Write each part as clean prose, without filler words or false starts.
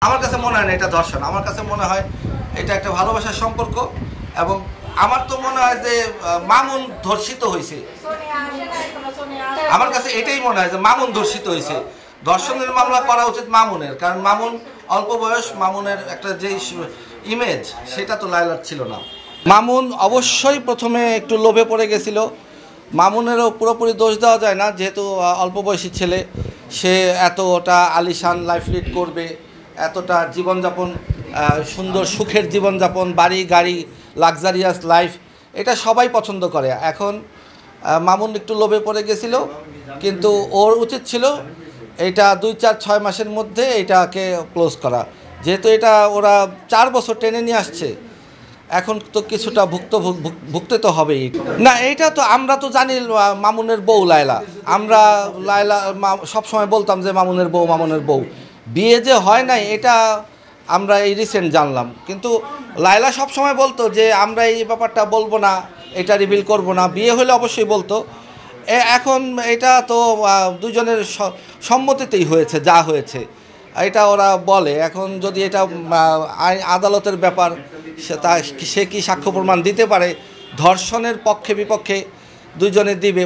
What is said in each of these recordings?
আমার কাছে মনে হয় না এটা ধর্ষণ। আমার কাছে মনে হয় এটা একটা ভালোবাসার সম্পর্ক এবং আমার তো মনে হয় যে মামুন ধর্ষিত হয়েছে। আমার কাছে এটাই মনে হয় যে মামুন ধর্ষিত হয়েছে। ধর্ষণের মামলা করা উচিত মামুনের, কারণ মামুন অল্প বয়স, মামুনের একটা যে ইমেজ সেটা তো লায়লার ছিল না। মামুন অবশ্যই প্রথমে একটু লোভে পড়ে গেছিল। মামুনেরও পুরোপুরি দোষ দেওয়া যায় না, যেহেতু অল্প বয়সী ছেলে, সে এতটা আলিশান লাইফ লিড করবে, এতটা জীবনযাপন, সুন্দর সুখের জীবনযাপন, বাড়ি গাড়ি, লাক্সারিয়াস লাইফ, এটা সবাই পছন্দ করে। এখন মামুন একটু লোভে পড়ে গেছিল, কিন্তু ওর উচিত ছিল এটা 2-4-6 মাসের মধ্যে এটাকে ক্লোজ করা। যেহেতু এটা ওরা 4 বছর টেনে নিয়ে আসছে, এখন তো কিছুটা ভুগতে তো হবেই। না, এইটা তো আমরা তো জানি মামুনের বউ লায়লা। আমরা লায়লা সবসময় বলতাম যে মামুনের বউ। বিয়ে যে হয় নাই এটা আমরা এই রিসেন্ট জানলাম, কিন্তু লায়লা সবসময় বলতো যে আমরা এই ব্যাপারটা বলবো না, এটা রিভিল করব না। বিয়ে হলে অবশ্যই বলতো। এখন এটা তো দুজনের সম্মতিতেই হয়েছে, যা হয়েছে এটা ওরা বলে। এখন যদি এটা আদালতের ব্যাপার, সে কি সাক্ষ্য প্রমাণ দিতে পারে, ধর্ষণের পক্ষে বিপক্ষে দুজনে দিবে।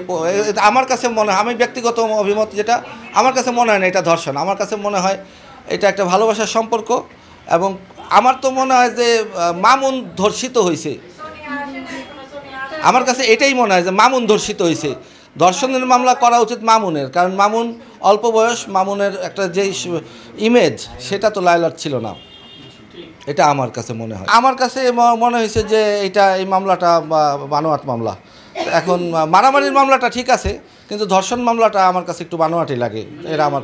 আমার কাছে মনে হয়, আমি ব্যক্তিগত অভিমত যেটা, আমার কাছে মনে হয় না এটা ধর্ষণ। আমার কাছে মনে হয় এটা একটা ভালোবাসার সম্পর্ক এবং আমার তো মনে হয় যে মামুন ধর্ষিত হয়েছে। আমার কাছে এটাই মনে হয় যে মামুন ধর্ষিত হয়েছে। ধর্ষণের মামলা করা উচিত মামুনের, কারণ মামুন অল্প বয়স, মামুনের একটা যে ইমেজ সেটা তো লায়লার ছিল না। এটা আমার কাছে মনে হয়। আমার কাছে মনে হয়েছে যে এই মামলাটা বানোয়াট মামলা। এখন মারামারির মামলাটা ঠিক আছে, কিন্তু ধর্ষণ মামলাটা আমার কাছে একটু বানোয়াটই লাগে। এরা আমার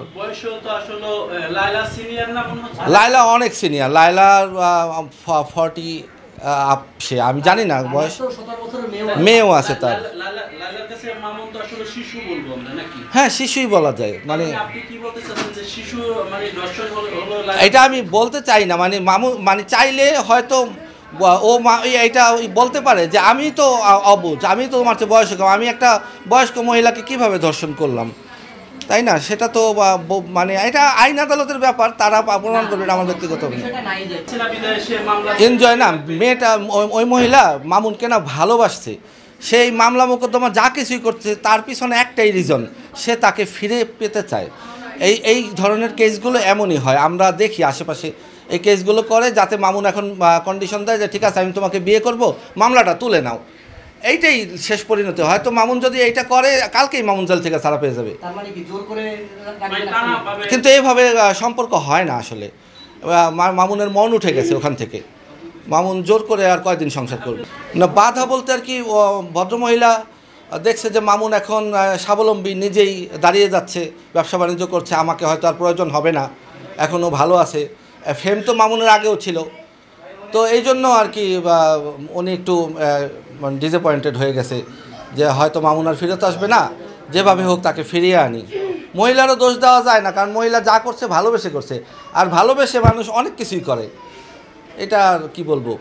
লায়লা অনেক সিনিয়র। লায়লার 40 আপ, সে আমি জানি না বয়স, মেয়েও আছে তার। হ্যাঁ, শিশুই বলা যায়। মানে এটা আমি বলতে চাই না, মানে চাইলে হয়তো ও এটা বলতে পারে যে আমি তো অবুঝ, আমি তো তোমার চেয়ে বয়স্ক, আমি একটা বয়স্ক মহিলাকে কিভাবে ধর্ষণ করলাম, তাই না? সেটা তো মানে এটা আইন আদালতের ব্যাপার, তারা প্রমাণ করবে। আমার ব্যক্তিগত এনজয় না, মেয়েটা ওই মহিলা মামুনকে না ভালোবাসছে। সেই মামলা মোকদ্দমা যা কিছুই করছে, তার পিছনে একটাই রিজন, সে তাকে ফিরে পেতে চায়। এই ধরনের কেসগুলো এমনই হয়, আমরা দেখি আশেপাশে এই কেসগুলো করে, যাতে মামুন এখন কন্ডিশন দেয় যে ঠিক আছে আমি তোমাকে বিয়ে করব, মামলাটা তুলে নাও। এইটাই শেষ পরিণতি। হয়তো মামুন যদি এইটা করে, কালকেই মামুন জেল থেকে ছাড়া পেয়ে যাবে। কিন্তু এইভাবে সম্পর্ক হয় না আসলে। মামুনের মন উঠে গেছে ওখান থেকে। মামুন জোর করে আর কয়দিন সংসার করবে না। বাধা বলতে আর কি, ভদ্রমহিলা দেখছে যে মামুন এখন স্বাবলম্বী, নিজেই দাঁড়িয়ে যাচ্ছে, ব্যবসা বাণিজ্য করছে, আমাকে হয়তো আর প্রয়োজন হবে না, এখনও ভালো আছে। ফেম তো মামুনের আগেও ছিল, তো এই জন্য আর কি উনি একটু ডিসঅ্যাপয়েন্টেড হয়ে গেছে যে হয়তো মামুন আর ফিরত আসবে না, যেভাবে হোক তাকে ফিরিয়ে আনি। মহিলারও দোষ দেওয়া যায় না, কারণ মহিলা যা করছে ভালোবেসে করছে, আর ভালোবেসে মানুষ অনেক কিছুই করে। এটা আর কি বলবো।